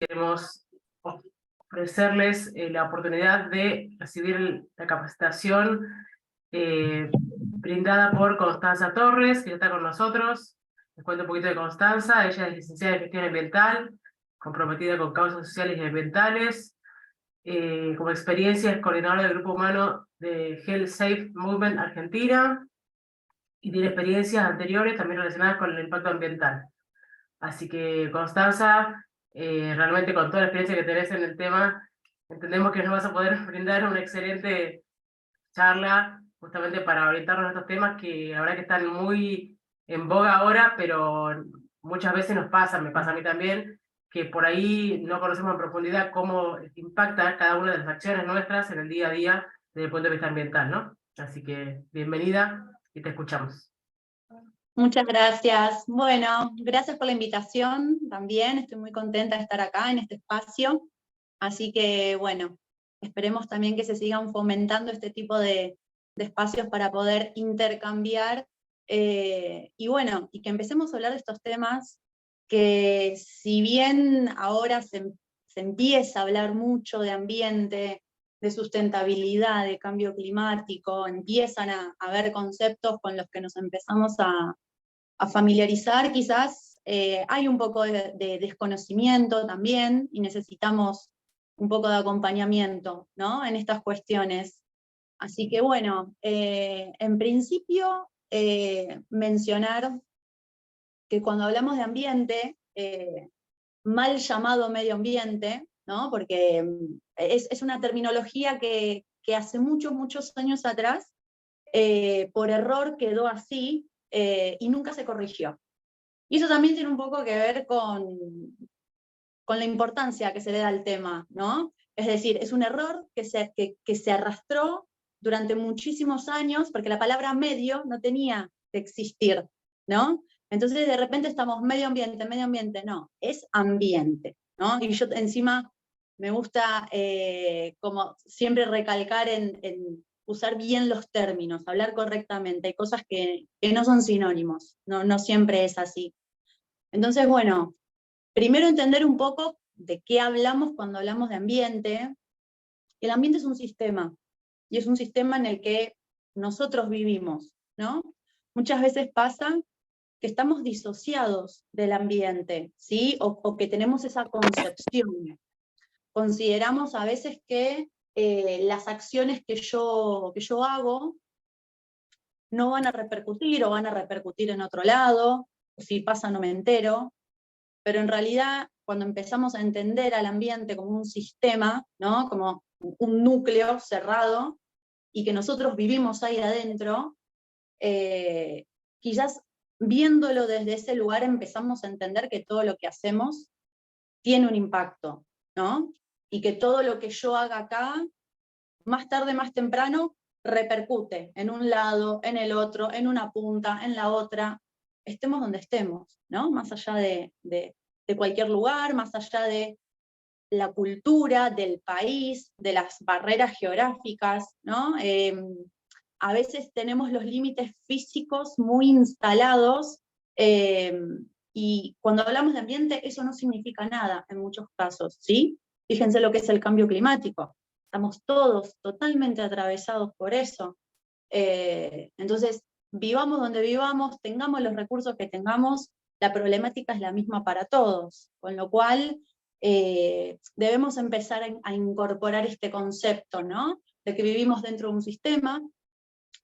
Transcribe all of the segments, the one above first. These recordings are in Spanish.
queremos ofrecerles la oportunidad de recibir la capacitación brindada por Constanza Torres, que ya está con nosotros. Les cuento un poquito de Constanza. Ella es licenciada en Gestión Ambiental, comprometida con causas sociales y ambientales. Como experiencia es coordinadora del Grupo Humano de Health Safe Movement Argentina y tiene experiencias anteriores también relacionadas con el impacto ambiental. Así que, Constanza, realmente con toda la experiencia que tenés en el tema, entendemos que nos vas a poder brindar una excelente charla justamente para orientarnos a estos temas que la verdad que están muy en boga ahora, pero muchas veces nos pasa, me pasa a mí también, que por ahí no conocemos en profundidad cómo impacta cada una de las acciones nuestras en el día a día desde el punto de vista ambiental, ¿no? Así que bienvenida y te escuchamos. Muchas gracias. Bueno, gracias por la invitación también. Estoy muy contenta de estar acá en este espacio. Así que, bueno, esperemos también que se sigan fomentando este tipo de espacios para poder intercambiar. Y bueno, y que empecemos a hablar de estos temas que, si bien ahora se empieza a hablar mucho de ambiente, de sustentabilidad, de cambio climático, empiezan a haber conceptos con los que nos empezamos a familiarizar, quizás hay un poco de desconocimiento también, y necesitamos un poco de acompañamiento, ¿no?, en estas cuestiones. Así que bueno, en principio mencionar que cuando hablamos de ambiente, mal llamado medio ambiente, ¿no?, porque es una terminología que hace muchos años atrás, por error quedó así, y nunca se corrigió. Y eso también tiene un poco que ver con la importancia que se le da al tema, ¿no? Es decir, es un error que se arrastró durante muchísimos años, porque la palabra medio no tenía que existir, ¿no? Entonces de repente estamos medio ambiente, no, es ambiente, ¿no? Y yo encima me gusta como siempre recalcar en usar bien los términos, hablar correctamente. Hay cosas que no son sinónimos, no siempre es así. Entonces, bueno, primero entender un poco de qué hablamos cuando hablamos de ambiente. El ambiente es un sistema, y es un sistema en el que nosotros vivimos, ¿no? Muchas veces pasa que estamos disociados del ambiente, ¿sí? O que tenemos esa concepción. Consideramos a veces que las acciones que yo hago no van a repercutir, o van a repercutir en otro lado, o si pasa no me entero, pero en realidad cuando empezamos a entender al ambiente como un sistema, ¿no?, como un núcleo cerrado, y que nosotros vivimos ahí adentro, quizás viéndolo desde ese lugar empezamos a entender que todo lo que hacemos tiene un impacto, ¿no? Y que todo lo que yo haga acá, más tarde, más temprano, repercute en un lado, en el otro, en una punta, en la otra, estemos donde estemos, ¿no? Más allá de cualquier lugar, más allá de la cultura, del país, de las barreras geográficas, ¿no? A veces tenemos los límites físicos muy instalados, y cuando hablamos de ambiente eso no significa nada en muchos casos, ¿sí? Fíjense lo que es el cambio climático. Estamos todos totalmente atravesados por eso. Entonces, vivamos donde vivamos, tengamos los recursos que tengamos, la problemática es la misma para todos, con lo cual debemos empezar a incorporar este concepto, ¿no?, de que vivimos dentro de un sistema,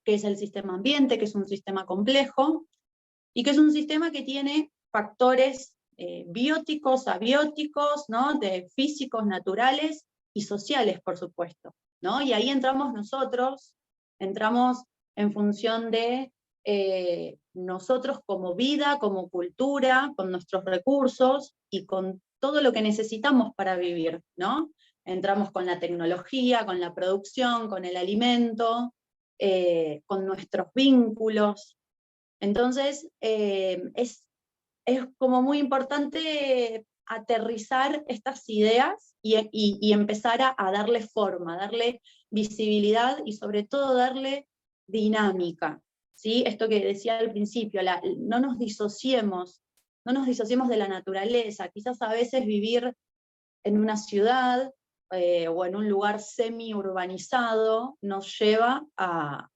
que es el sistema ambiente, que es un sistema complejo, y que es un sistema que tiene factores bióticos, abióticos, ¿no?, de físicos, naturales y sociales, por supuesto, ¿no? Y ahí entramos nosotros, entramos en función de nosotros como vida, como cultura, con nuestros recursos y con todo lo que necesitamos para vivir, ¿no? Entramos con la tecnología, con la producción, con el alimento, con nuestros vínculos. Entonces, es como muy importante aterrizar estas ideas y empezar a darle forma, darle visibilidad y sobre todo darle dinámica, ¿sí? Esto que decía al principio, no nos disociemos de la naturaleza. Quizás a veces vivir en una ciudad o en un lugar semi-urbanizado nos lleva a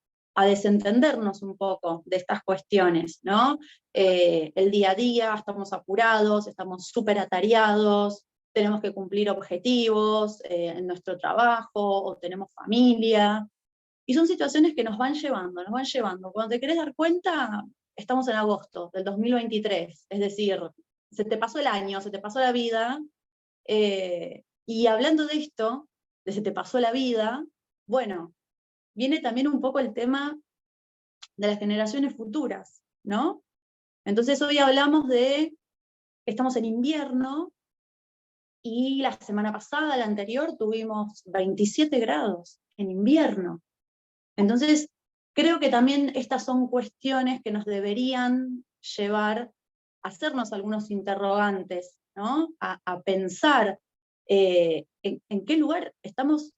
desentendernos un poco de estas cuestiones, ¿no? El día a día, estamos apurados, estamos súper atareados, tenemos que cumplir objetivos en nuestro trabajo, o tenemos familia, y son situaciones que nos van llevando, nos van llevando. Cuando te querés dar cuenta, estamos en agosto del 2023, es decir, se te pasó el año, se te pasó la vida, y hablando de esto, de se te pasó la vida, bueno, viene también un poco el tema de las generaciones futuras, ¿no? Entonces hoy hablamos de, estamos en invierno, y la semana pasada, la anterior, tuvimos 27 grados en invierno. Entonces, creo que también estas son cuestiones que nos deberían llevar a hacernos algunos interrogantes, ¿no? A pensar en qué lugar estamos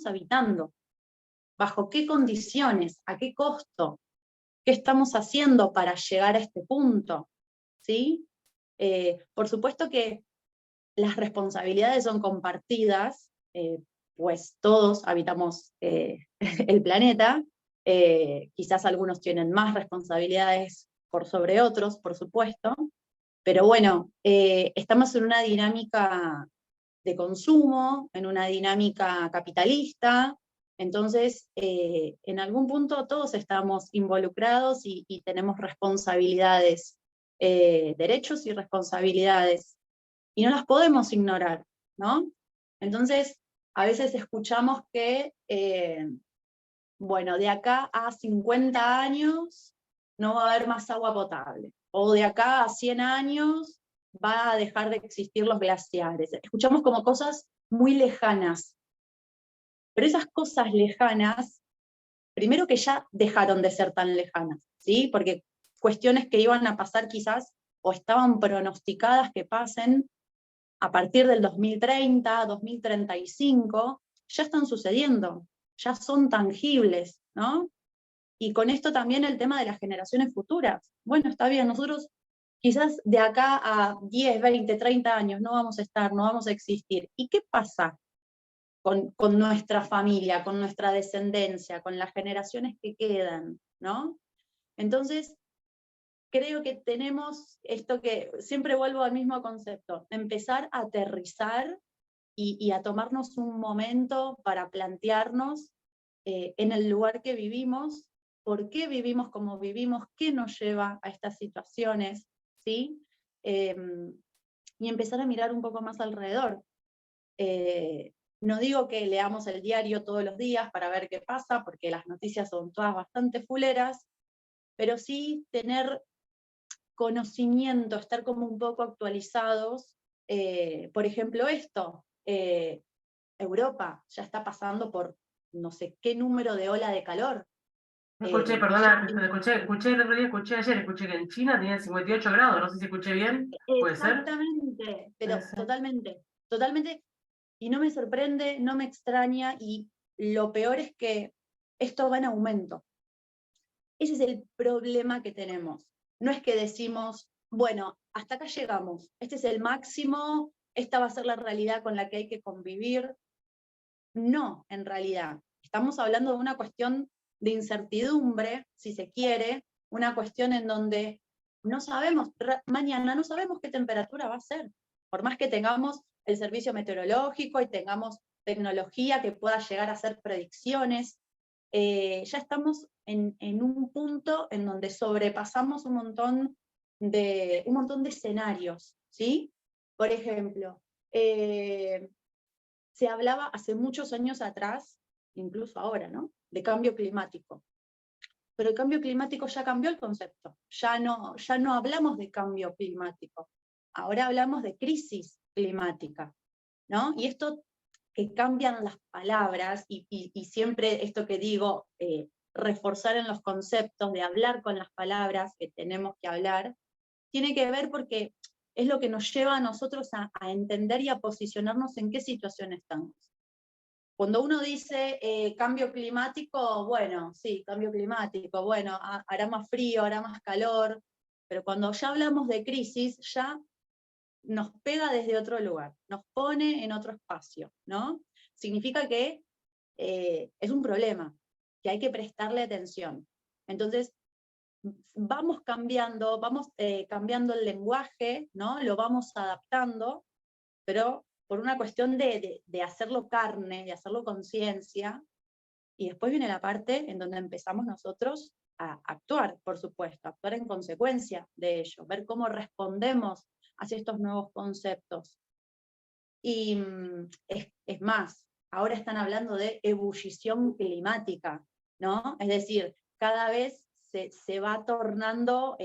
habitando, bajo qué condiciones, a qué costo, qué estamos haciendo para llegar a este punto, ¿sí? Por supuesto que las responsabilidades son compartidas, pues todos habitamos el planeta, quizás algunos tienen más responsabilidades por sobre otros, por supuesto, pero bueno, estamos en una dinámica de consumo, en una dinámica capitalista, entonces en algún punto todos estamos involucrados y tenemos responsabilidades, derechos y responsabilidades, y no las podemos ignorar, ¿no? Entonces, a veces escuchamos que, bueno, de acá a 50 años no va a haber más agua potable, o de acá a 100 años va a dejar de existir los glaciares. Escuchamos como cosas muy lejanas, pero esas cosas lejanas, primero que ya dejaron de ser tan lejanas, ¿sí? Porque cuestiones que iban a pasar quizás, o estaban pronosticadas que pasen, a partir del 2030, 2035, ya están sucediendo, ya son tangibles, ¿no? Y con esto también el tema de las generaciones futuras. Bueno, está bien, nosotros quizás de acá a 10, 20, 30 años no vamos a estar, no vamos a existir. ¿Y qué pasa con nuestra familia, con nuestra descendencia, con las generaciones que quedan, ¿no? Entonces, creo que tenemos esto que, siempre vuelvo al mismo concepto, empezar a aterrizar y a tomarnos un momento para plantearnos en el lugar que vivimos, por qué vivimos como vivimos, qué nos lleva a estas situaciones, ¿sí? Y empezar a mirar un poco más alrededor. No digo que leamos el diario todos los días para ver qué pasa, porque las noticias son todas bastante fuleras, pero sí tener conocimiento, estar como un poco actualizados. Por ejemplo, esto, Europa ya está pasando por no sé qué número de ola de calor. Escuché, Ya, perdona, escuché el otro día, escuché ayer, escuché que en China tenían 58 grados, no sé si escuché bien, ¿puede ser? exactamente, Puede pero ser. totalmente, totalmente, y no me sorprende, no me extraña, y lo peor es que esto va en aumento. Ese es el problema que tenemos. No es que decimos, bueno, hasta acá llegamos, este es el máximo, esta va a ser la realidad con la que hay que convivir. No, en realidad. Estamos hablando de una cuestión de incertidumbre, si se quiere, una cuestión en donde no sabemos, mañana no sabemos qué temperatura va a ser. Por más que tengamos el servicio meteorológico y tengamos tecnología que pueda llegar a hacer predicciones, ya estamos en un punto en donde sobrepasamos un montón de escenarios, ¿sí? Por ejemplo, se hablaba hace muchos años atrás, incluso ahora, ¿no?, de cambio climático. Pero el cambio climático ya cambió el concepto, ya no hablamos de cambio climático, ahora hablamos de crisis climática, ¿no? Y esto que cambian las palabras, y siempre esto que digo, reforzar en los conceptos, de hablar con las palabras que tenemos que hablar, tiene que ver porque es lo que nos lleva a nosotros a entender y a posicionarnos en qué situación estamos. Cuando uno dice cambio climático, bueno, sí, cambio climático, bueno, hará más frío, hará más calor, pero cuando ya hablamos de crisis, ya nos pega desde otro lugar, nos pone en otro espacio, ¿no? Significa que es un problema, que hay que prestarle atención. Entonces, vamos cambiando el lenguaje, ¿no? Lo vamos adaptando, pero por una cuestión de hacerlo carne, de hacerlo conciencia, y después viene la parte en donde empezamos nosotros a actuar, por supuesto, actuar en consecuencia de ello, ver cómo respondemos hacia estos nuevos conceptos. Y es más, ahora están hablando de ebullición climática, ¿no? Es decir, cada vez se va tornando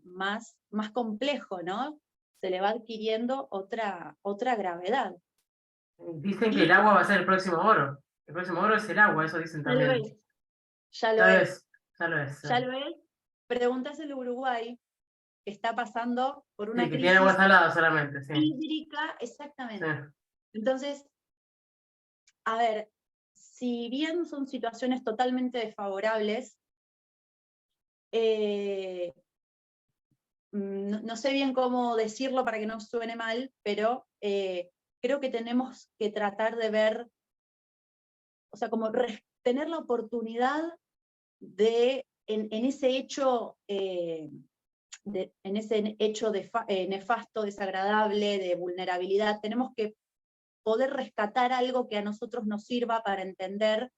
más complejo, ¿no? Se le va adquiriendo otra gravedad. Dicen que el Y agua va a ser el próximo oro. El próximo oro es el agua, eso dicen ya lo también. es, ya lo Ya lo es, es, ya lo es. ya lo es. Pregúntaselo a Uruguay, que está pasando por Sí, una que tiene agua crisis salada solamente, sí. hídrica, Sí. exactamente. Entonces, a ver, si bien son situaciones totalmente desfavorables, no sé bien cómo decirlo para que no suene mal, pero creo que tenemos que tratar de ver, o sea, como tener la oportunidad de, en ese hecho, nefasto, desagradable, de vulnerabilidad, tenemos que poder rescatar algo que a nosotros nos sirva para entender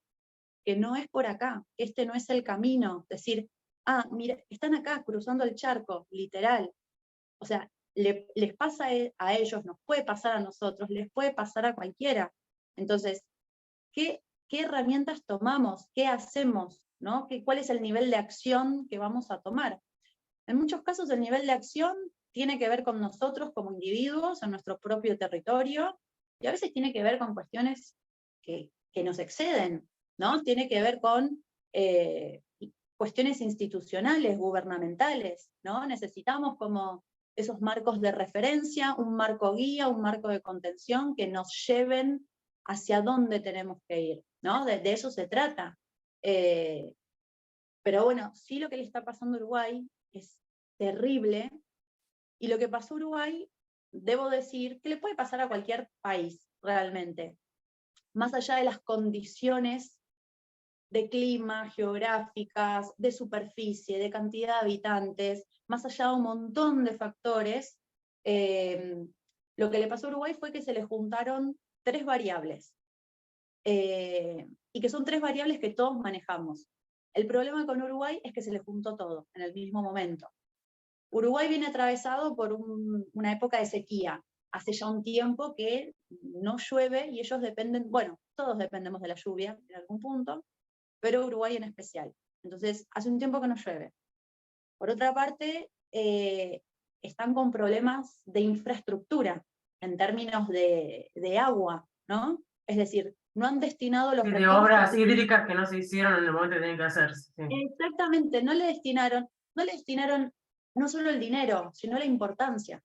que no es por acá, que este no es el camino. Decir, mira, están acá cruzando el charco, literal. O sea, les pasa a ellos, nos puede pasar a nosotros, les puede pasar a cualquiera. Entonces, ¿qué herramientas tomamos? ¿Qué hacemos? ¿No? ¿Cuál es el nivel de acción que vamos a tomar? En muchos casos el nivel de acción tiene que ver con nosotros como individuos, en nuestro propio territorio, y a veces tiene que ver con cuestiones que nos exceden, ¿no? Tiene que ver con cuestiones institucionales, gubernamentales, ¿no? Necesitamos como esos marcos de referencia, un marco guía, un marco de contención que nos lleven hacia dónde tenemos que ir, ¿no? De eso se trata. Pero bueno, sí, lo que le está pasando a Uruguay es terrible, y lo que pasó a Uruguay, debo decir, que le puede pasar a cualquier país, realmente. Más allá de las condiciones de clima, geográficas, de superficie, de cantidad de habitantes, más allá de un montón de factores, lo que le pasó a Uruguay fue que se le juntaron 3 variables, y que son 3 variables que todos manejamos. El problema con Uruguay es que se le juntó todo en el mismo momento. Uruguay viene atravesado por una época de sequía. Hace ya un tiempo que no llueve y ellos dependen, bueno, todos dependemos de la lluvia en algún punto, pero Uruguay en especial. Entonces, hace un tiempo que no llueve. Por otra parte, están con problemas de infraestructura en términos de agua, ¿no? Es decir, no han destinado los Sí, de recursos. obras hídricas que no se hicieron en el momento que tenían que hacerse. Sí. Exactamente, no le destinaron no solo el dinero, sino la importancia.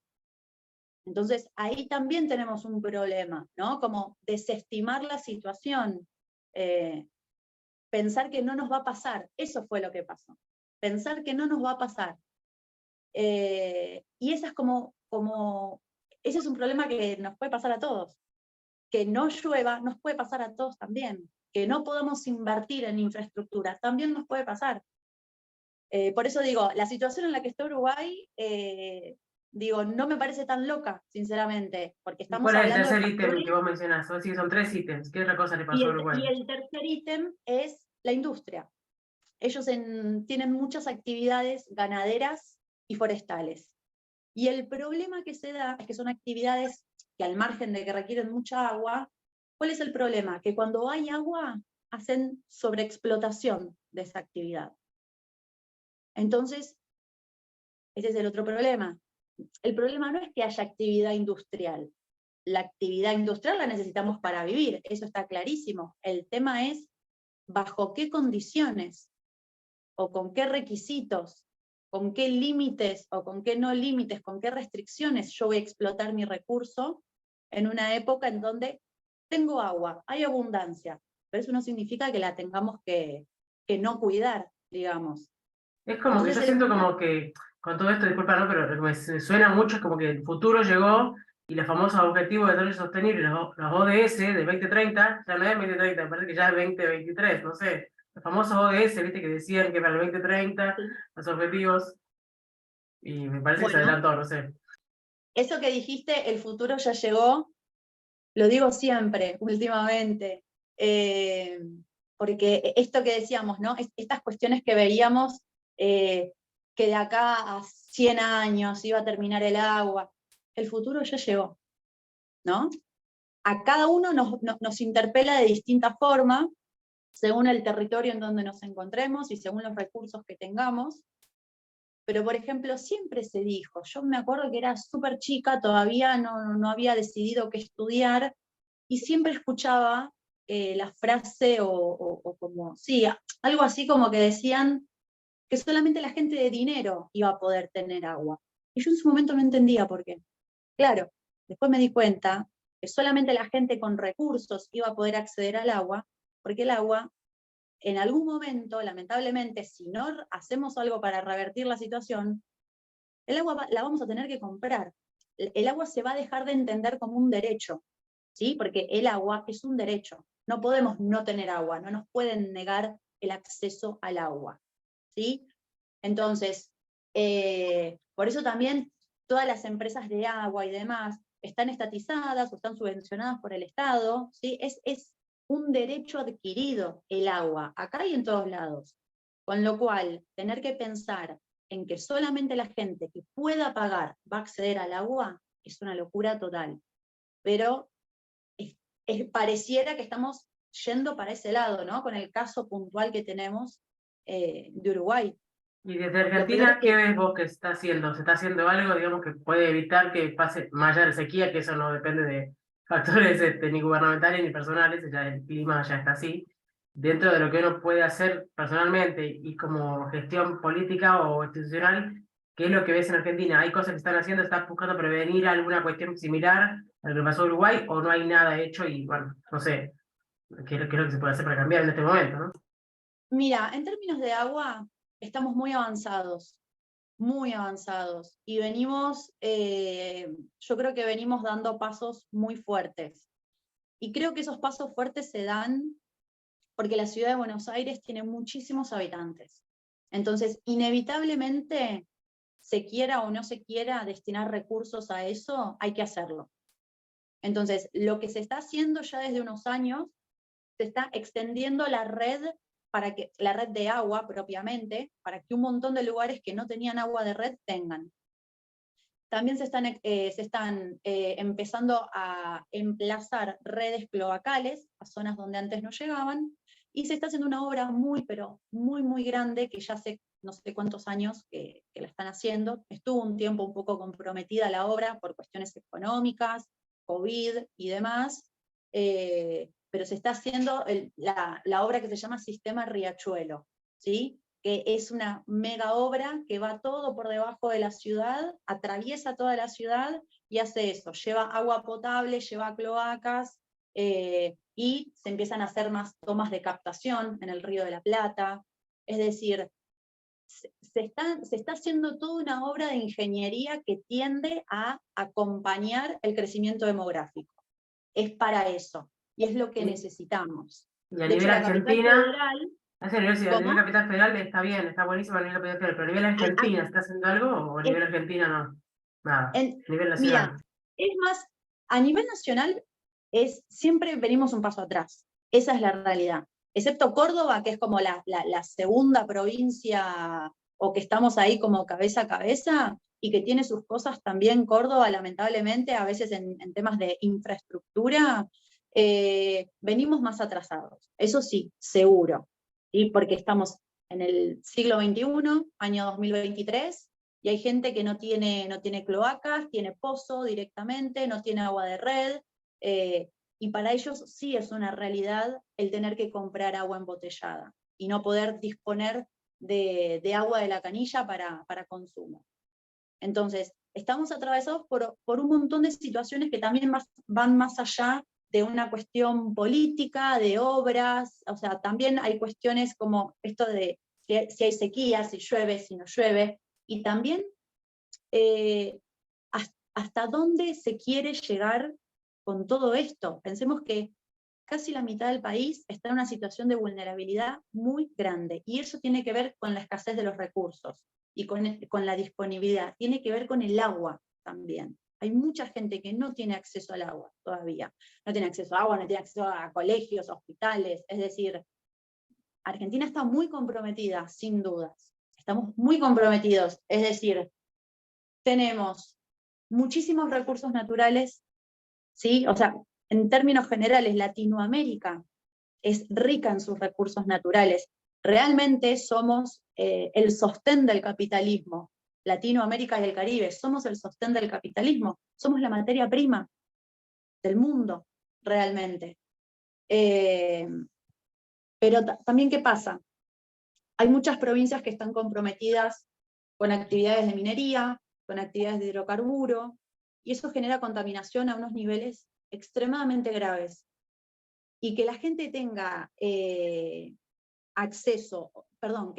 Entonces, ahí también tenemos un problema, ¿no? Como desestimar la situación, pensar que no nos va a pasar, eso fue lo que pasó. Pensar que no nos va a pasar. Y esa es ese es un problema que nos puede pasar a todos. Que no llueva nos puede pasar a todos también. Que no podamos invertir en infraestructura también nos puede pasar. Por eso digo, la situación en la que está Uruguay, no me parece tan loca, sinceramente, porque ¿Y estamos cuál es el hablando de tercer ítem que factores, vos mencionás? Vos decís que son 3 ítems. ¿Qué otra cosa le pasó a Uruguay? y el tercer ítem es la industria. Ellos tienen muchas actividades ganaderas y forestales. Y el problema que se da es que son actividades que, al margen de que requieren mucha agua, ¿cuál es el problema? Que cuando hay agua, hacen sobreexplotación de esa actividad. Entonces, ese es el otro problema. El problema no es que haya actividad industrial. La actividad industrial la necesitamos para vivir, eso está clarísimo. El tema es bajo qué condiciones, o con qué requisitos, con qué límites o con qué no límites, con qué restricciones yo voy a explotar mi recurso en una época en donde tengo agua, hay abundancia, pero eso no significa que la tengamos que no cuidar, digamos. Es como que Entonces yo se le siento juntan. como que con todo esto, disculpa, ¿no? Pero lo que me suena mucho es como que el futuro llegó y los famosos Objetivos de Desarrollo Sostenible, los ODS de 2030, ya no es 2030, me parece que ya es 2023, no sé. Los famosos ODS, viste, que decían que para el 2030, Sí. los objetivos, y me parece que se Bueno, adelantó, no sé. eso que dijiste, el futuro ya llegó, lo digo siempre, últimamente, porque esto que decíamos, ¿no? Estas cuestiones que veíamos, que de acá a 100 años iba a terminar el agua, el futuro ya llegó, ¿no? A cada uno nos interpela de distinta forma, según el territorio en donde nos encontremos y según los recursos que tengamos. Pero, por ejemplo, siempre se dijo, yo me acuerdo que era súper chica, todavía no había decidido qué estudiar, y siempre escuchaba la frase o como, sí, algo así como que decían que solamente la gente de dinero iba a poder tener agua. Y yo en su momento no entendía por qué. Claro, después me di cuenta que solamente la gente con recursos iba a poder acceder al agua, porque el agua, en algún momento, lamentablemente, si no hacemos algo para revertir la situación, el agua la vamos a tener que comprar. El agua se va a dejar de entender como un derecho, ¿sí? Porque el agua es un derecho. No podemos no tener agua, no nos pueden negar el acceso al agua, ¿sí? Entonces, por eso también todas las empresas de agua y demás están estatizadas o están subvencionadas por el Estado, ¿sí? Es un derecho adquirido el agua, acá y en todos lados. Con lo cual, tener que pensar en que solamente la gente que pueda pagar va a acceder al agua es una locura total. Pero pareciera que estamos yendo para ese lado, ¿no? Con el caso puntual que tenemos de Uruguay. Y desde Lo peor es Argentina, ¿qué que, ves vos que se está haciendo? ¿Se está haciendo algo, digamos, que puede evitar que pase más allá de sequía, que eso no depende de factores ni gubernamentales ni personales, ya el clima ya está así? Dentro de lo que uno puede hacer personalmente y como gestión política o institucional, ¿qué es lo que ves en Argentina? ¿Hay cosas que están haciendo? ¿Estás buscando prevenir alguna cuestión similar a lo que pasó en Uruguay o no hay nada hecho? Y bueno, no sé, qué es lo que se puede hacer para cambiar en este momento, ¿no? mira, en términos de agua, estamos muy avanzados, y venimos, yo creo que venimos dando pasos muy fuertes. Y creo que esos pasos fuertes se dan porque la ciudad de Buenos Aires tiene muchísimos habitantes. Entonces, inevitablemente, se quiera o no se quiera destinar recursos a eso, hay que hacerlo. Entonces, lo que se está haciendo ya desde unos años, se está extendiendo la red de agua propiamente, para que un montón de lugares que no tenían agua de red tengan. También se están empezando a emplazar redes cloacales a zonas donde antes no llegaban, y se está haciendo una obra muy, pero muy, muy grande, que ya hace no sé cuántos años que la están haciendo. Estuvo un tiempo un poco comprometida la obra por cuestiones económicas, COVID y demás, pero se está haciendo la obra que se llama Sistema Riachuelo, ¿sí? Que es una mega obra que va todo por debajo de la ciudad, atraviesa toda la ciudad y hace eso, lleva agua potable, lleva cloacas, y se empiezan a hacer más tomas de captación en el Río de la Plata. Es decir, se está haciendo toda una obra de ingeniería que tiende a acompañar el crecimiento demográfico. Es para eso, y es lo que Y, necesitamos. y a De hecho, nivel la capital Argentina. federal, Es a nivel ¿cómo? capital federal está bien, está buenísimo a nivel capital federal, pero a nivel Argentina, ¿está haciendo algo o a nivel Argentina no? Nada, a nivel Mira, nacional. es más, a nivel nacional siempre venimos un paso atrás, esa es la realidad. Excepto Córdoba, que es como la segunda provincia, o que estamos ahí como cabeza a cabeza, y que tiene sus cosas también Córdoba, lamentablemente, a veces en temas de infraestructura, venimos más atrasados, eso sí, seguro, ¿sí? Porque estamos en el siglo XXI, año 2023, y hay gente que no tiene cloacas, tiene pozo directamente, no tiene agua de red, y para ellos sí es una realidad el tener que comprar agua embotellada y no poder disponer de agua de la canilla para consumo. Entonces, estamos atravesados por un montón de situaciones que también van más allá de una cuestión política, de obras, o sea, también hay cuestiones como esto de si hay sequía, si llueve, si no llueve, Y también hasta dónde se quiere llegar con todo esto. Pensemos que casi la mitad del país está en una situación de vulnerabilidad muy grande, y eso tiene que ver con la escasez de los recursos, y con la disponibilidad, tiene que ver con el agua también. Hay mucha gente que no tiene acceso al agua todavía, no tiene acceso a agua, no tiene acceso a colegios, hospitales, es decir, Argentina está muy comprometida, sin dudas, estamos muy comprometidos, es decir, tenemos muchísimos recursos naturales, ¿sí? O sea, en términos generales, Latinoamérica es rica en sus recursos naturales. Realmente somos el sostén del capitalismo. Latinoamérica y el Caribe, somos el sostén del capitalismo, somos la materia prima del mundo, realmente. Pero también, ¿qué pasa? Hay muchas provincias que están comprometidas con actividades de minería, con actividades de hidrocarburo, y eso genera contaminación a unos niveles extremadamente graves. Y que la gente tenga que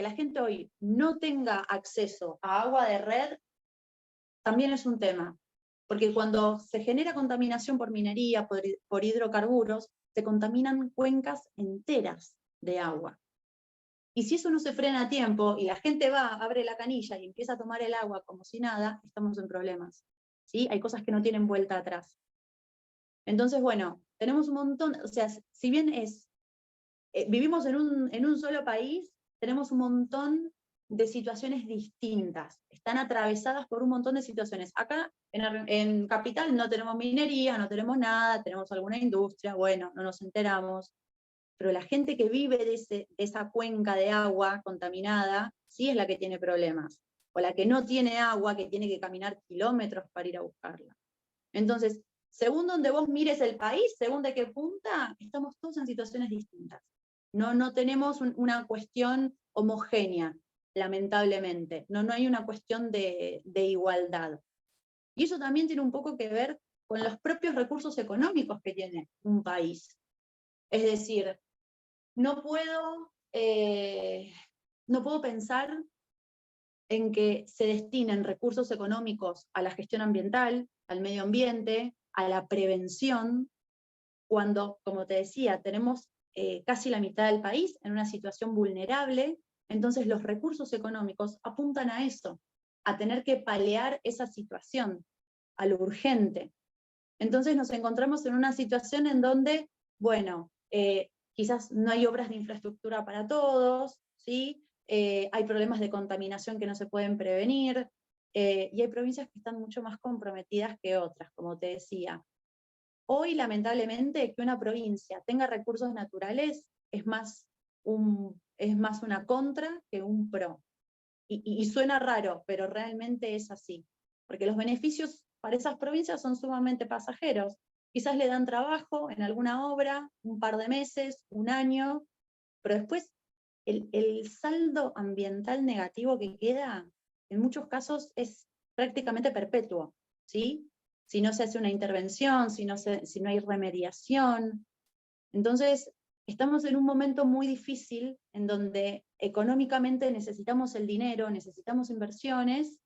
la gente hoy no tenga acceso a agua de red, también es un tema. Porque cuando se genera contaminación por minería, por hidrocarburos, se contaminan cuencas enteras de agua. Y si eso no se frena a tiempo, y la gente abre la canilla y empieza a tomar el agua como si nada, estamos en problemas. ¿Sí? Hay cosas que no tienen vuelta atrás. Entonces, bueno, tenemos un montón, o sea, si bien vivimos en un solo país, tenemos un montón de situaciones distintas, están atravesadas por un montón de situaciones. Acá en Capital no tenemos minería, no tenemos nada, tenemos alguna industria, bueno, no nos enteramos, pero la gente que vive de esa cuenca de agua contaminada, sí es la que tiene problemas, o la que no tiene agua, que tiene que caminar kilómetros para ir a buscarla. Entonces, según donde vos mires el país, según de qué punta, estamos todos en situaciones distintas. No tenemos una cuestión homogénea, lamentablemente. No hay una cuestión de igualdad. Y eso también tiene un poco que ver con los propios recursos económicos que tiene un país. Es decir, no puedo pensar en que se destinen recursos económicos a la gestión ambiental, al medio ambiente, a la prevención, cuando, como te decía, tenemos casi la mitad del país en una situación vulnerable. Entonces los recursos económicos apuntan a eso, a tener que paliar esa situación, a lo urgente. Entonces nos encontramos en una situación en donde, bueno, quizás no hay obras de infraestructura para todos, ¿sí? Hay problemas de contaminación que no se pueden prevenir, y hay provincias que están mucho más comprometidas que otras, como te decía. Hoy, lamentablemente, que una provincia tenga recursos naturales es más una contra que un pro. Y suena raro, pero realmente es así. Porque los beneficios para esas provincias son sumamente pasajeros. Quizás le dan trabajo en alguna obra, un par de meses, un año, pero después el saldo ambiental negativo que queda, en muchos casos, es prácticamente perpetuo, ¿sí? Si no se hace una intervención, si no hay remediación. Entonces, estamos en un momento muy difícil, en donde económicamente necesitamos el dinero, necesitamos inversiones,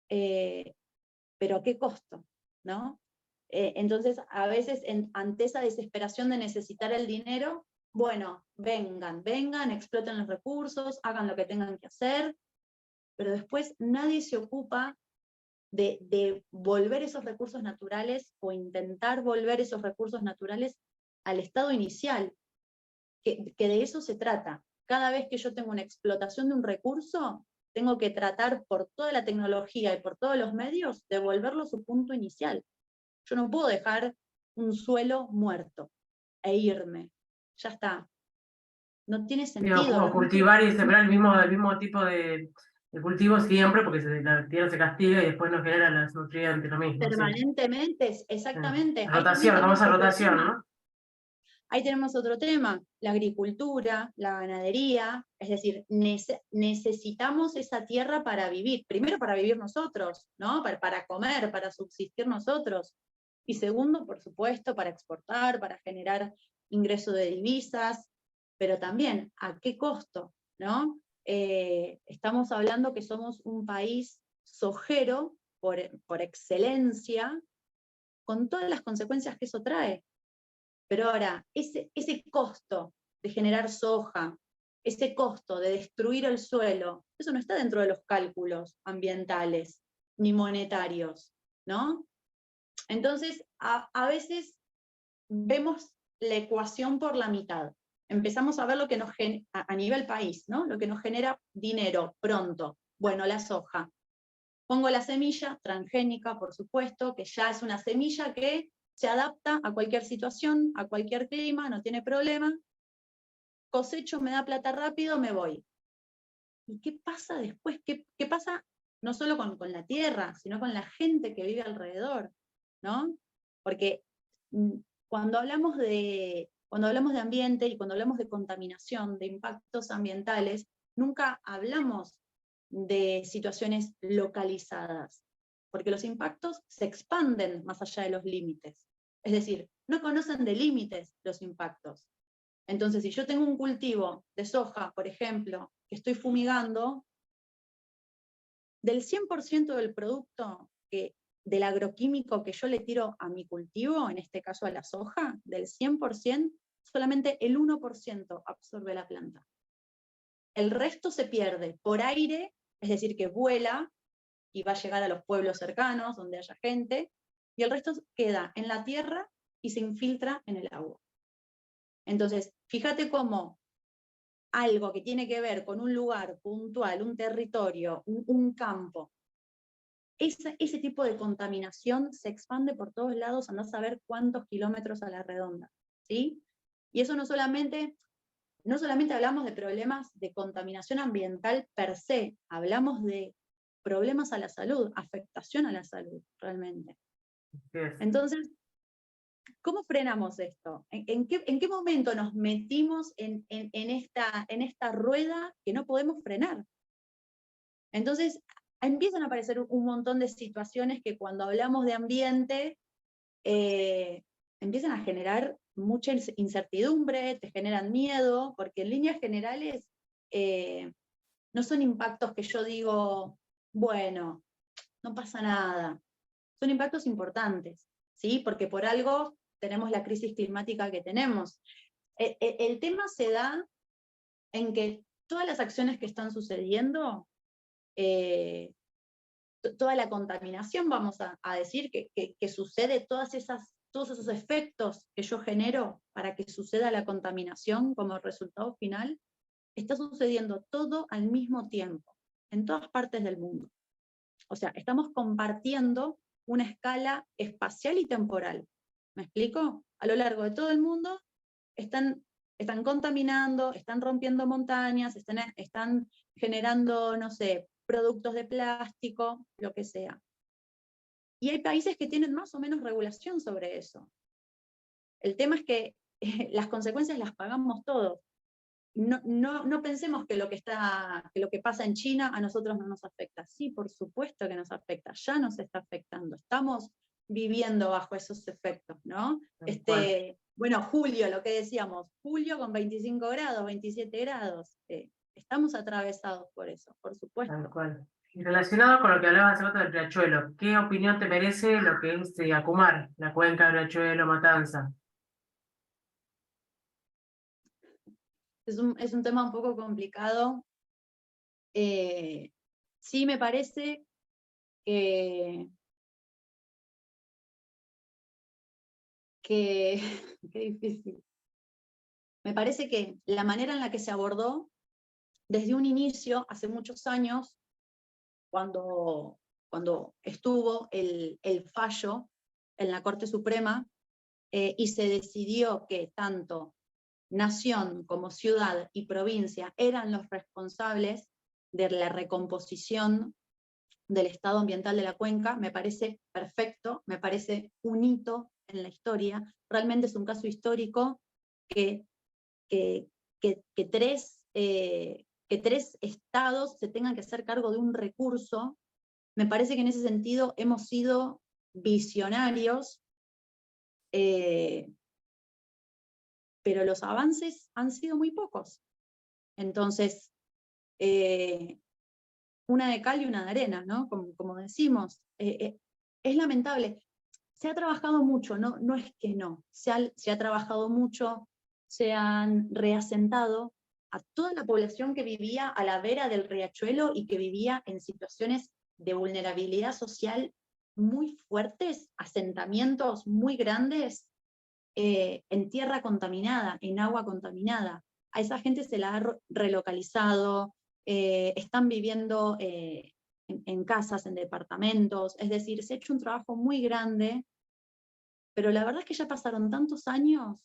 pero ¿a qué costo? ¿No? Entonces, a veces, ante esa desesperación de necesitar el dinero, bueno, vengan, exploten los recursos, hagan lo que tengan que hacer, pero después nadie se ocupa de volver esos recursos naturales, o intentar volver esos recursos naturales al estado inicial, que de eso se trata. Cada vez que yo tengo una explotación de un recurso, tengo que tratar por toda la tecnología y por todos los medios de volverlo a su punto inicial. Yo no puedo dejar un suelo muerto e irme. Ya está. No tiene sentido. O cultivar y sembrar el mismo tipo de cultivo siempre, porque la tierra se castiga y después no genera los nutrientes, lo mismo. Permanentemente, Sí. exactamente. Ahí también Rotación, tenemos famosa otro rotación, tema. ¿no? Ahí tenemos otro tema, la agricultura, la ganadería, es decir, necesitamos esa tierra para vivir, primero para vivir nosotros, ¿no? Para comer, para subsistir nosotros, y segundo, por supuesto, para exportar, para generar ingreso de divisas, pero también, ¿a qué costo? ¿No? Estamos hablando que somos un país sojero por excelencia, con todas las consecuencias que eso trae. Pero ahora, ese costo de generar soja, ese costo de destruir el suelo, eso no está dentro de los cálculos ambientales ni monetarios, ¿no? Entonces, a veces vemos la ecuación por la mitad. Empezamos a ver lo que nos genera, a nivel país, ¿no? Lo que nos genera dinero pronto. Bueno, la soja. Pongo la semilla transgénica, por supuesto, que ya es una semilla que se adapta a cualquier situación, a cualquier clima, no tiene problema. Cosecho, me da plata rápido, me voy. ¿Y qué pasa después? ¿Qué pasa no solo con la tierra, sino con la gente que vive alrededor, ¿no? Porque cuando hablamos de ambiente y cuando hablamos de contaminación, de impactos ambientales, nunca hablamos de situaciones localizadas, porque los impactos se expanden más allá de los límites. Es decir, no conocen de límites los impactos. Entonces, si yo tengo un cultivo de soja, por ejemplo, que estoy fumigando, del 100% del producto del agroquímico que yo le tiro a mi cultivo, en este caso a la soja, del 100%, solamente el 1% absorbe la planta. El resto se pierde por aire, es decir, que vuela y va a llegar a los pueblos cercanos, donde haya gente, y el resto queda en la tierra y se infiltra en el agua. Entonces, fíjate cómo algo que tiene que ver con un lugar puntual, un territorio, un campo, ese tipo de contaminación se expande por todos lados, andás a saber cuántos kilómetros a la redonda, ¿sí? Y eso no solamente hablamos de problemas de contaminación ambiental per se, hablamos de problemas a la salud, afectación a la salud, realmente. Entonces, ¿cómo frenamos esto? ¿En qué momento nos metimos en esta rueda que no podemos frenar? Entonces, empiezan a aparecer un montón de situaciones que cuando hablamos de ambiente empiezan a generar mucha incertidumbre, te generan miedo, porque en líneas generales no son impactos que yo digo, bueno, no pasa nada. Son impactos importantes, ¿sí? Porque por algo tenemos la crisis climática que tenemos. El tema se da en que todas las acciones que están sucediendo, toda la contaminación, vamos a decir, que sucede, todos esos efectos que yo genero para que suceda la contaminación como resultado final, está sucediendo todo al mismo tiempo, en todas partes del mundo. O sea, estamos compartiendo una escala espacial y temporal. ¿Me explico? A lo largo de todo el mundo están contaminando, están rompiendo montañas, están generando, no sé, productos de plástico, lo que sea. Y hay países que tienen más o menos regulación sobre eso. El tema es que las consecuencias las pagamos todos. No pensemos que lo que pasa en China a nosotros no nos afecta. Sí, por supuesto que nos afecta, ya nos está afectando. Estamos viviendo bajo esos efectos, ¿no? Bueno, julio, lo que decíamos, julio con 25 grados, 27 grados. Estamos atravesados por eso, por supuesto. Tal cual. Y relacionado con lo que hablabas hace rato del riachuelo, ¿qué opinión te merece lo que es Acumar, la cuenca del riachuelo Matanza? Es un tema un poco complicado. Sí me parece que qué difícil. Me parece que la manera en la que se abordó desde un inicio, hace muchos años, cuando estuvo el fallo en la Corte Suprema, y se decidió que tanto nación como ciudad y provincia eran los responsables de la recomposición del estado ambiental de la cuenca, me parece perfecto, me parece un hito en la historia. Realmente es un caso histórico que tres estados se tengan que hacer cargo de un recurso. Me parece que en ese sentido hemos sido visionarios, pero los avances han sido muy pocos. Entonces, una de cal y una de arena, ¿no? Como decimos, es lamentable. Se ha trabajado mucho, no es que no, se ha trabajado mucho, se han reasentado a toda la población que vivía a la vera del riachuelo y que vivía en situaciones de vulnerabilidad social muy fuertes, asentamientos muy grandes, en tierra contaminada, en agua contaminada. A esa gente se la ha relocalizado, están viviendo en casas, en departamentos, es decir, se ha hecho un trabajo muy grande, pero la verdad es que ya pasaron tantos años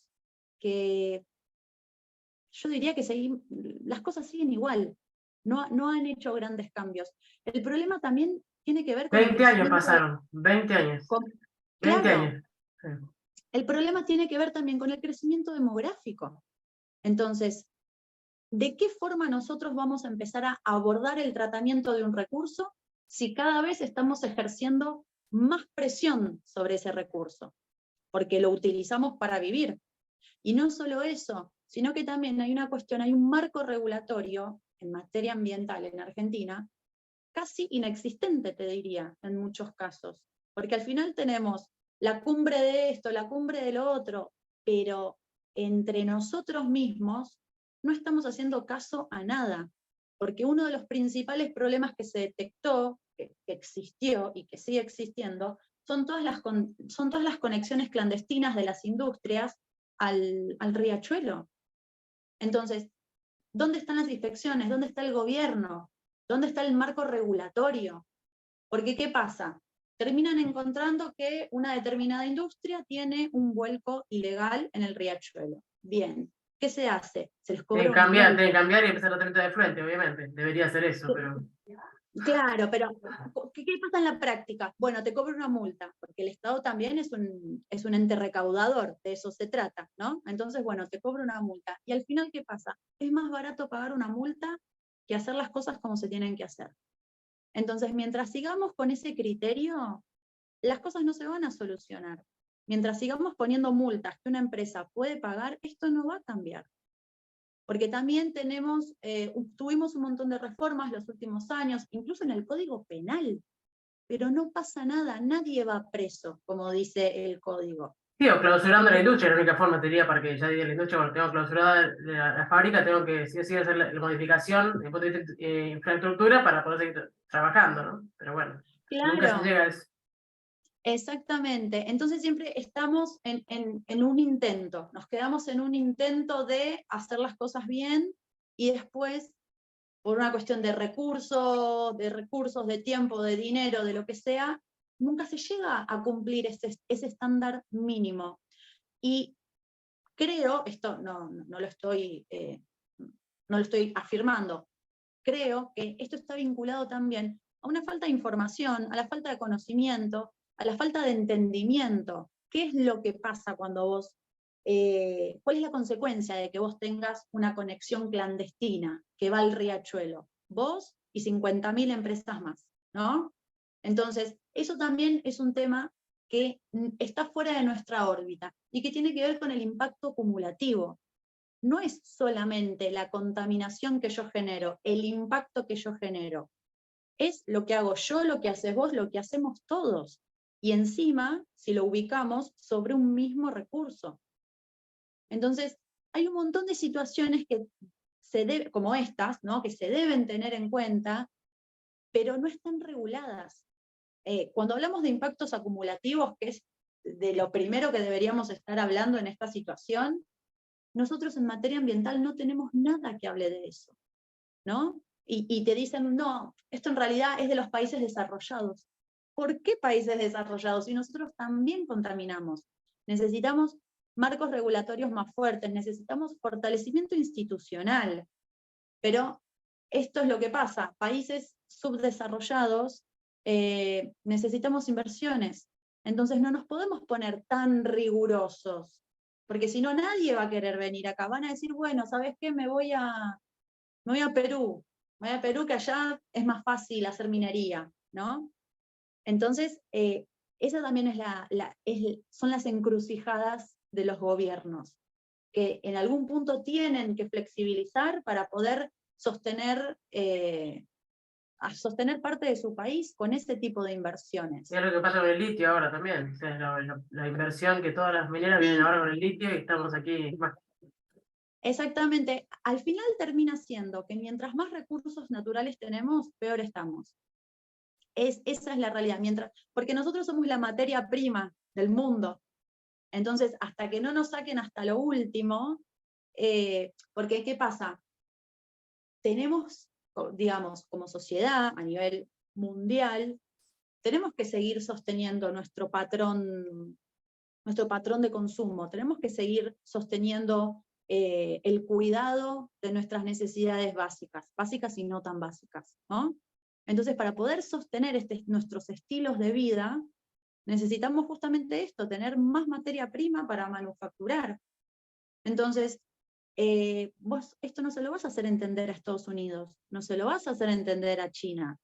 que yo diría que las cosas siguen igual, no han hecho grandes cambios. El problema también tiene que ver con el 20 años crecimiento. pasaron, 20 años. 20 Claro, años. Sí. el problema tiene que ver también con el crecimiento demográfico. Entonces, ¿de qué forma nosotros vamos a empezar a abordar el tratamiento de un recurso si cada vez estamos ejerciendo más presión sobre ese recurso? Porque lo utilizamos para vivir. Y no solo eso, sino que también hay una cuestión, hay un marco regulatorio en materia ambiental en Argentina casi inexistente, te diría, en muchos casos. Porque al final tenemos la cumbre de esto, la cumbre de lo otro, pero entre nosotros mismos no estamos haciendo caso a nada. Porque uno de los principales problemas que se detectó, que existió y que sigue existiendo, son todas las conexiones clandestinas de las industrias al riachuelo. Entonces, ¿dónde están las inspecciones? ¿Dónde está el gobierno? ¿Dónde está el marco regulatorio? Porque ¿qué pasa? Terminan encontrando que una determinada industria tiene un vuelco ilegal en el riachuelo. Bien, ¿qué se hace? Se les cobra una Tienen que multa. cambiar y empezar a tener de frente, obviamente. Debería ser eso, pero... Claro, pero ¿qué pasa en la práctica? Bueno, te cobra una multa, porque el Estado también es un ente recaudador, de eso se trata, ¿no? Entonces, bueno, te cobra una multa. Y al final, ¿qué pasa? Es más barato pagar una multa que hacer las cosas como se tienen que hacer. Entonces, mientras sigamos con ese criterio, las cosas no se van a solucionar. Mientras sigamos poniendo multas que una empresa puede pagar, esto no va a cambiar. Porque también tuvimos un montón de reformas los últimos años, incluso en el Código Penal, pero no pasa nada, nadie va preso, como dice el código. Sí, o clausurando la industria, la única forma sería para que ya diga la industria, bueno, tengo clausurada la fábrica, tengo que sí o sí hacer la modificación en punto de vista, infraestructura para poder seguir trabajando, ¿no? Pero bueno, nunca se Claro, llega a eso. exactamente. Entonces siempre estamos en un intento, nos quedamos en un intento de hacer las cosas bien y después, por una cuestión de recursos, de tiempo, de dinero, de lo que sea, nunca se llega a cumplir ese estándar mínimo. Y creo, esto no lo estoy afirmando, creo que esto está vinculado también a una falta de información, a la falta de conocimiento, a la falta de entendimiento. ¿Qué es lo que pasa cuando cuál es la consecuencia de que vos tengas una conexión clandestina que va al riachuelo? Vos y 50.000 empresas más, ¿no? Entonces, eso también es un tema que está fuera de nuestra órbita y que tiene que ver con el impacto acumulativo. No es solamente la contaminación que yo genero, el impacto que yo genero. Es lo que hago yo, lo que haces vos, lo que hacemos todos. Y encima, si lo ubicamos sobre un mismo recurso. Entonces, hay un montón de situaciones como estas, ¿no? Que se deben tener en cuenta, pero no están reguladas. Cuando hablamos de impactos acumulativos, que es de lo primero que deberíamos estar hablando en esta situación, nosotros en materia ambiental no tenemos nada que hable de eso, ¿no? Y te dicen, no, esto en realidad es de los países desarrollados. ¿Por qué países desarrollados? Si nosotros también contaminamos. Necesitamos marcos regulatorios más fuertes, necesitamos fortalecimiento institucional, pero esto es lo que pasa. Países subdesarrollados necesitamos inversiones. Entonces no nos podemos poner tan rigurosos, porque si no nadie va a querer venir acá. Van a decir, bueno, ¿sabes qué? Me voy a Perú. Me voy a Perú, que allá es más fácil hacer minería, ¿no? Entonces, esa también son las encrucijadas de los gobiernos, que en algún punto tienen que flexibilizar para poder sostener a sostener parte de su país con ese tipo de inversiones. Y es lo que pasa con el litio ahora también. O sea, la inversión que todas las mineras vienen ahora con el litio y estamos aquí. Bueno, Exactamente, al final termina siendo que mientras más recursos naturales tenemos, peor estamos. Esa es la realidad, porque nosotros somos la materia prima del mundo. Entonces, hasta que no nos saquen hasta lo último, porque ¿qué pasa? Tenemos, digamos, como sociedad, a nivel mundial, tenemos que seguir sosteniendo nuestro patrón de consumo, tenemos que seguir sosteniendo el cuidado de nuestras necesidades básicas y no tan básicas, ¿no? Entonces, para poder sostener nuestros estilos de vida, necesitamos justamente esto, tener más materia prima para manufacturar. Entonces, vos esto no se lo vas a hacer entender a Estados Unidos, no se lo vas a hacer entender a China.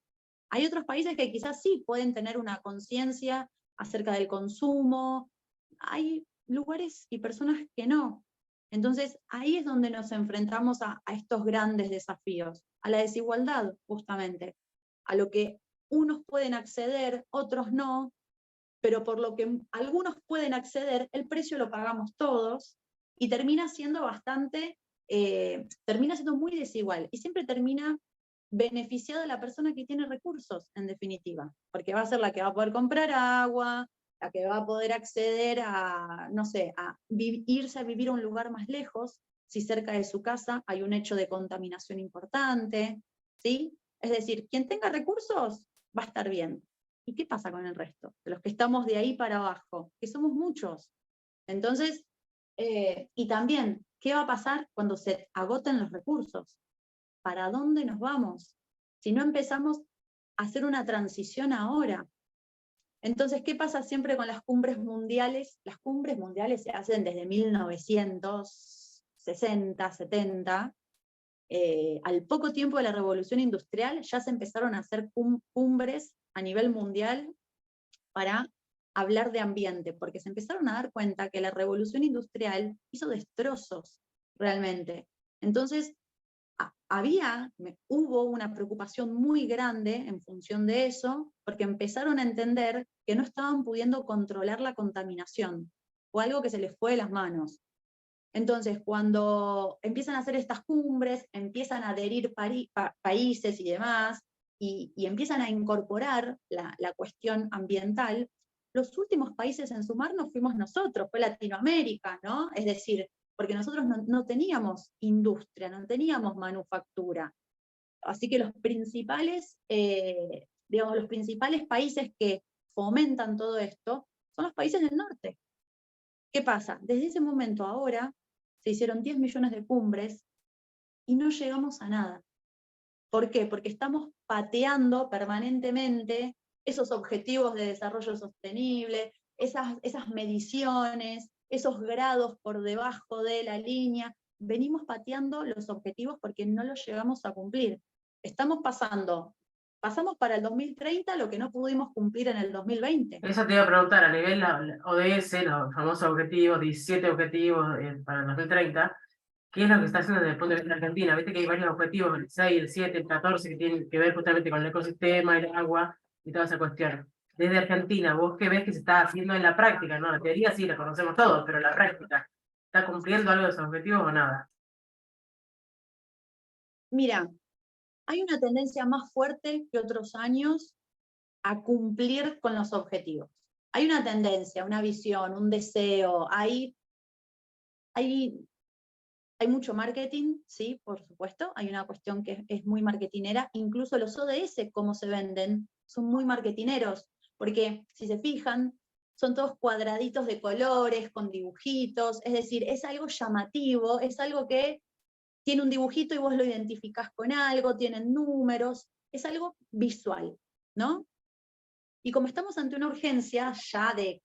Hay otros países que quizás sí pueden tener una conciencia acerca del consumo, hay lugares y personas que no. Entonces, ahí es donde nos enfrentamos a estos grandes desafíos, a la desigualdad, justamente, a lo que unos pueden acceder, otros no, pero por lo que algunos pueden acceder, el precio lo pagamos todos, y termina siendo termina siendo muy desigual, y siempre termina beneficiada la persona que tiene recursos, en definitiva, porque va a ser la que va a poder comprar agua, la que va a poder acceder a, no sé, irse a vivir a un lugar más lejos, si cerca de su casa hay un hecho de contaminación importante, ¿sí? Es decir, quien tenga recursos va a estar bien. ¿Y qué pasa con el resto? De los que estamos de ahí para abajo, que somos muchos. Entonces, y también, ¿qué va a pasar cuando se agoten los recursos? ¿Para dónde nos vamos? Si no empezamos a hacer una transición ahora. Entonces, ¿qué pasa siempre con las cumbres mundiales? Las cumbres mundiales se hacen desde 1960, 70. Al poco tiempo de la revolución industrial ya se empezaron a hacer cumbres a nivel mundial para hablar de ambiente, porque se empezaron a dar cuenta que la revolución industrial hizo destrozos realmente. Entonces, hubo una preocupación muy grande en función de eso, porque empezaron a entender que no estaban pudiendo controlar la contaminación, o algo que se les fue de las manos. Entonces, cuando empiezan a hacer estas cumbres, empiezan a adherir países y demás, y empiezan a incorporar la cuestión ambiental, los últimos países en sumarnos fuimos nosotros, fue Latinoamérica, ¿no? Es decir, porque nosotros no teníamos industria, no teníamos manufactura. Así que los principales países que fomentan todo esto son los países del norte. ¿Qué pasa? Desde ese momento ahora se hicieron 10 millones de cumbres y no llegamos a nada. ¿Por qué? Porque estamos pateando permanentemente esos objetivos de desarrollo sostenible, esas mediciones, esos grados por debajo de la línea. Venimos pateando los objetivos porque no los llegamos a cumplir. Pasamos para el 2030 lo que no pudimos cumplir en el 2020. eso te iba a preguntar, a nivel la ODS, los famosos objetivos, 17 objetivos para el 2030, ¿qué es lo que está haciendo desde el punto de vista de Argentina? Viste que hay varios objetivos, el 6, el 7, el 14, que tienen que ver justamente con el ecosistema, el agua y toda esa cuestión. Desde Argentina, ¿vos qué ves que se está haciendo en la práctica? No, la teoría sí la conocemos todos, pero la práctica, ¿está cumpliendo algo de esos objetivos o nada? Mira, hay una tendencia más fuerte que otros años a cumplir con los objetivos. Hay una tendencia, una visión, un deseo, hay mucho marketing, sí, por supuesto, hay una cuestión que es muy marketinera, incluso los ODS, como se venden, son muy marketineros, porque si se fijan, son todos cuadraditos de colores, con dibujitos, es decir, es algo llamativo, es algo que tiene un dibujito y vos lo identificás con algo, tienen números, es algo visual, ¿no? Y como estamos ante una urgencia ya de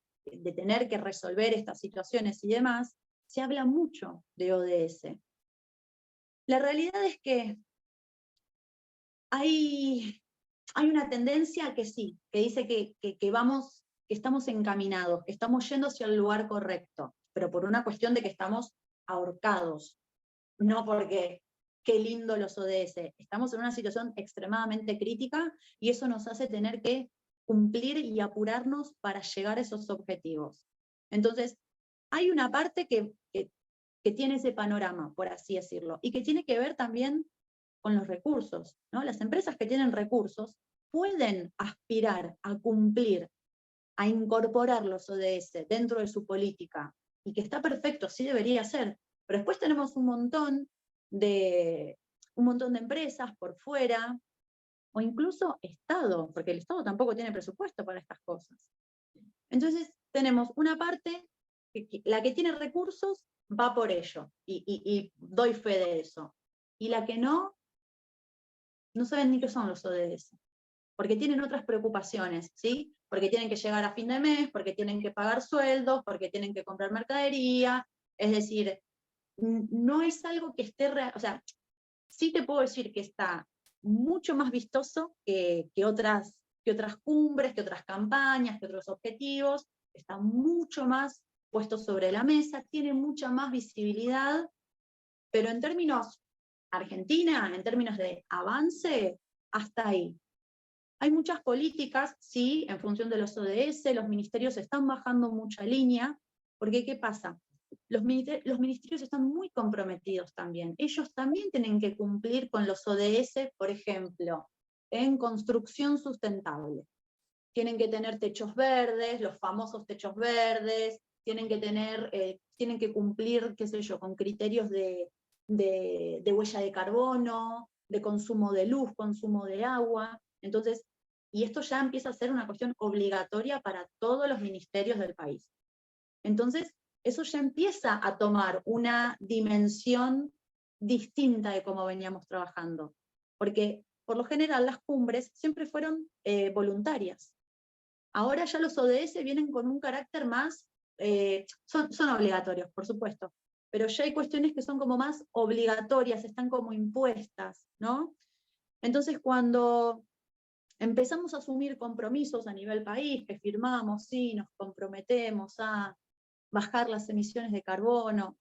tener que resolver estas situaciones y demás, se habla mucho de ODS. La realidad es que hay una tendencia que sí, que dice que estamos encaminados, que estamos yendo hacia el lugar correcto, pero por una cuestión de que estamos ahorcados, no porque qué lindo los ODS. Estamos en una situación extremadamente crítica y eso nos hace tener que cumplir y apurarnos para llegar a esos objetivos. Entonces, hay una parte que tiene ese panorama, por así decirlo, y que tiene que ver también con los recursos, ¿no? Las empresas que tienen recursos pueden aspirar a cumplir, a incorporar los ODS dentro de su política, y que está perfecto, así debería ser. Pero después tenemos un montón de empresas por fuera, o incluso Estado, porque el Estado tampoco tiene presupuesto para estas cosas. Entonces tenemos una parte, la que tiene recursos va por ello, y doy fe de eso. Y la que no saben ni qué son los ODS, porque tienen otras preocupaciones, ¿sí? Porque tienen que llegar a fin de mes, porque tienen que pagar sueldos, porque tienen que comprar mercadería, es decir, no es algo que esté, o sea, sí te puedo decir que está mucho más vistoso que otras cumbres, que otras campañas, que otros objetivos, está mucho más puesto sobre la mesa, tiene mucha más visibilidad, pero en términos Argentina, en términos de avance, hasta ahí. Hay muchas políticas, sí, en función de los ODS, los ministerios están bajando mucha línea, porque ¿qué pasa? Los ministerios están muy comprometidos también. Ellos también tienen que cumplir con los ODS, por ejemplo, en construcción sustentable. Tienen que tener techos verdes, los famosos techos verdes, tienen que cumplir, qué sé yo, con criterios de huella de carbono, de consumo de luz, consumo de agua. Entonces, y esto ya empieza a ser una cuestión obligatoria para todos los ministerios del país. Entonces, eso ya empieza a tomar una dimensión distinta de cómo veníamos trabajando. Porque, por lo general, las cumbres siempre fueron voluntarias. Ahora ya los ODS vienen con un carácter más, son obligatorios, por supuesto, pero ya hay cuestiones que son como más obligatorias, están como impuestas, ¿no? Entonces, cuando empezamos a asumir compromisos a nivel país, que firmamos, sí, nos comprometemos a bajar las emisiones de carbono,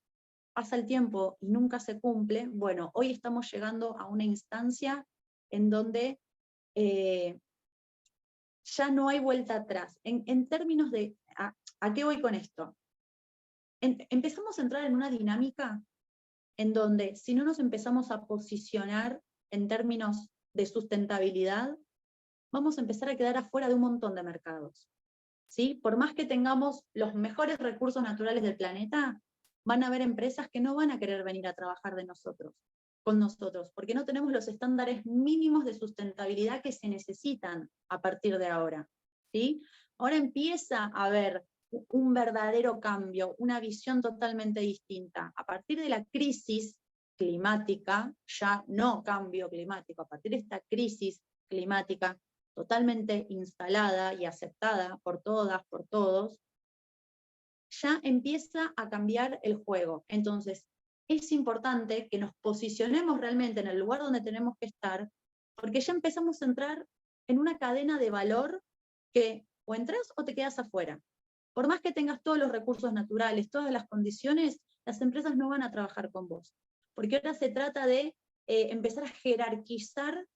pasa el tiempo y nunca se cumple, bueno, hoy estamos llegando a una instancia en donde ya no hay vuelta atrás. En términos de, ¿a qué voy con esto? Empezamos a entrar en una dinámica en donde si no nos empezamos a posicionar en términos de sustentabilidad, vamos a empezar a quedar afuera de un montón de mercados. ¿Sí? Por más que tengamos los mejores recursos naturales del planeta, van a haber empresas que no van a querer venir a trabajar con nosotros, porque no tenemos los estándares mínimos de sustentabilidad que se necesitan a partir de ahora. ¿Sí? Ahora empieza a haber un verdadero cambio, una visión totalmente distinta. A partir de la crisis climática, ya no cambio climático, a partir de esta crisis climática totalmente instalada y aceptada por todas, por todos, ya empieza a cambiar el juego. Entonces, es importante que nos posicionemos realmente en el lugar donde tenemos que estar, porque ya empezamos a entrar en una cadena de valor que o entras o te quedas afuera. Por más que tengas todos los recursos naturales, todas las condiciones, las empresas no van a trabajar con vos. Porque ahora se trata de empezar a jerarquizar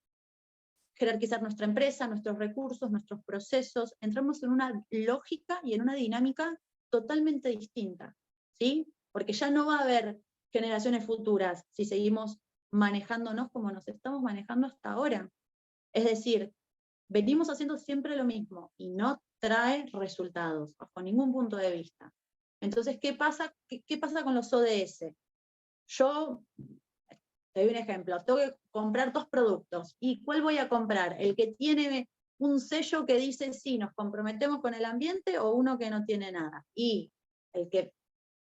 nuestra empresa, nuestros recursos, nuestros procesos. Entramos en una lógica y en una dinámica totalmente distinta, ¿sí? Porque ya no va a haber generaciones futuras si seguimos manejándonos como nos estamos manejando hasta ahora. Es decir, venimos haciendo siempre lo mismo y no trae resultados, bajo ningún punto de vista. Entonces, ¿qué pasa con los ODS? Yo te doy un ejemplo, tengo que comprar 2 productos, ¿y cuál voy a comprar? ¿El que tiene un sello que dice sí, nos comprometemos con el ambiente, o uno que no tiene nada? Y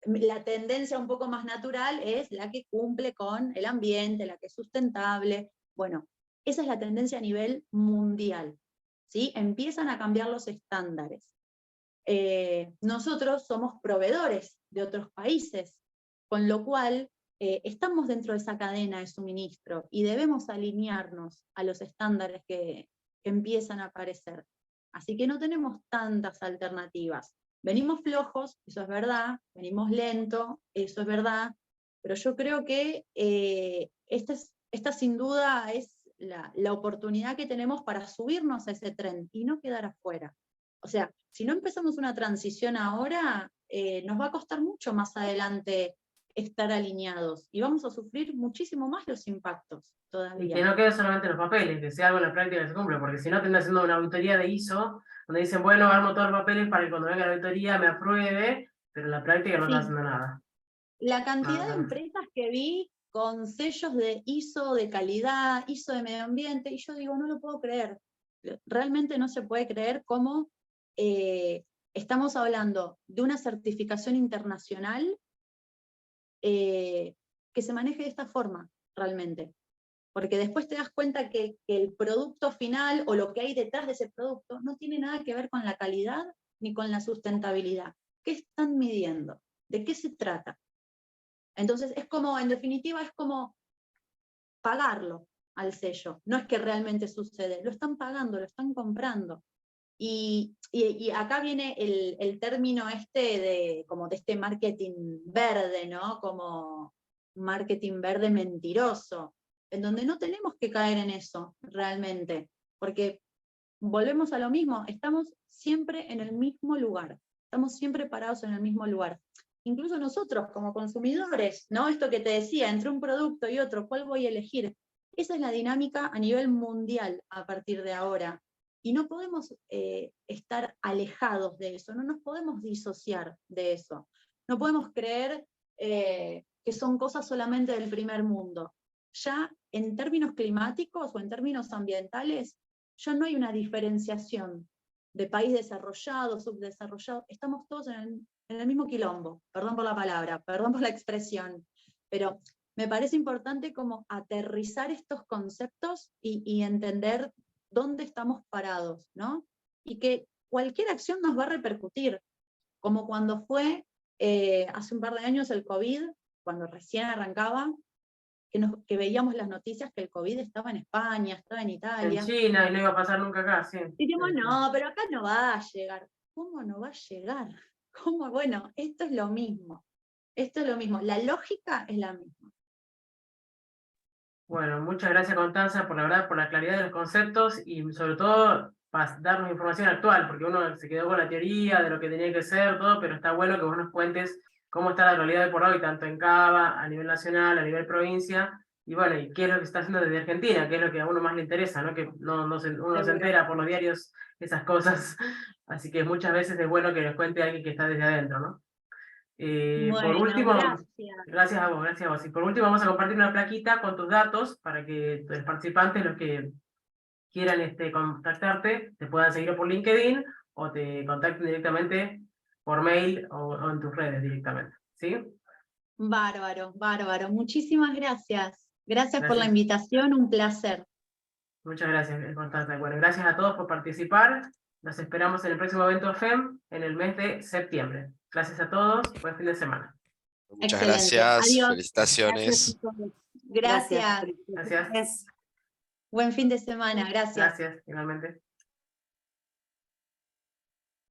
la tendencia un poco más natural es la que cumple con el ambiente, la que es sustentable. Bueno, esa es la tendencia a nivel mundial, ¿sí? Empiezan a cambiar los estándares. Nosotros somos proveedores de otros países, con lo cual estamos dentro de esa cadena de suministro y debemos alinearnos a los estándares que empiezan a aparecer. Así que no tenemos tantas alternativas. Venimos flojos, eso es verdad, venimos lento, eso es verdad, pero yo creo que esta es esta sin duda es la oportunidad que tenemos para subirnos a ese tren y no quedar afuera. O sea, si no empezamos una transición ahora, nos va a costar mucho más adelante estar alineados y vamos a sufrir muchísimo más los impactos Y todavía. que no quede solamente en los papeles, que sea algo en la práctica que se cumpla, porque si no termina haciendo una auditoría de ISO, donde dicen, bueno, armo todos los papeles para que cuando venga la auditoría me apruebe, pero en la práctica no está Sí, haciendo nada. la No, cantidad de no. empresas que vi con sellos de ISO, de calidad, ISO de medio ambiente, y yo digo, no lo puedo creer. Realmente no se puede creer cómo estamos hablando de una certificación internacional que se maneje de esta forma, realmente. Porque después te das cuenta que el producto final o lo que hay detrás de ese producto no tiene nada que ver con la calidad ni con la sustentabilidad. ¿Qué están midiendo? ¿De qué se trata? Entonces es como, en definitiva, es como pagarlo al sello. No es que realmente sucede, lo están pagando, lo están comprando. Y acá viene el término como de este marketing verde, ¿no? Como marketing verde mentiroso, en donde no tenemos que caer en eso realmente, porque volvemos a lo mismo, estamos siempre en el mismo lugar, estamos siempre parados en el mismo lugar. Incluso nosotros como consumidores, ¿no? Esto que te decía, entre un producto y otro, ¿cuál voy a elegir? Esa es la dinámica a nivel mundial a partir de ahora. Y no podemos estar alejados de eso, no nos podemos disociar de eso. No podemos creer que son cosas solamente del primer mundo. Ya en términos climáticos o en términos ambientales, ya no hay una diferenciación de país desarrollado, subdesarrollado, estamos todos en el mismo quilombo, perdón por la palabra, perdón por la expresión, pero me parece importante como aterrizar estos conceptos y entender dónde estamos parados, ¿no? Y que cualquier acción nos va a repercutir, como cuando fue hace un par de años el COVID, cuando recién arrancaba, que veíamos las noticias que el COVID estaba en España, estaba en En Italia. China y no iba a pasar nunca acá, sí. Y dijimos, no, pero acá no va a llegar. ¿Cómo no va a llegar? ¿Cómo? Bueno, esto es lo mismo. Esto es lo mismo. La lógica es la misma. Bueno, muchas gracias Constanza por la verdad, por la claridad de los conceptos y sobre todo para darnos información actual, porque uno se quedó con la teoría de lo que tenía que ser, todo, pero está bueno que vos nos cuentes cómo está la realidad de por hoy, tanto en Cava, a nivel nacional, a nivel provincia, y bueno, y qué es lo que está haciendo desde Argentina, que es lo que a uno más le interesa, ¿no? Que uno se Seguro. entera por los diarios esas cosas, así que muchas veces es bueno que nos cuente alguien que está desde adentro, ¿no? Por Bueno, último, gracias. gracias a vos, gracias a vos. Y por último vamos a compartir una plaquita con tus datos para que los participantes, los que quieran contactarte, te puedan seguir por LinkedIn o te contacten directamente por mail o en tus redes directamente. ¿Sí? Bárbaro, bárbaro. Muchísimas gracias. Gracias por la Gracias. invitación, un placer. Muchas gracias, Constanza. Bueno, gracias a todos por participar. Nos esperamos en el próximo evento FEM en el mes de septiembre. Gracias a todos. Buen fin de semana. Muchas Excelente. gracias, Adiós. felicitaciones. Gracias. Gracias. Buen fin de semana. Gracias. Gracias, igualmente.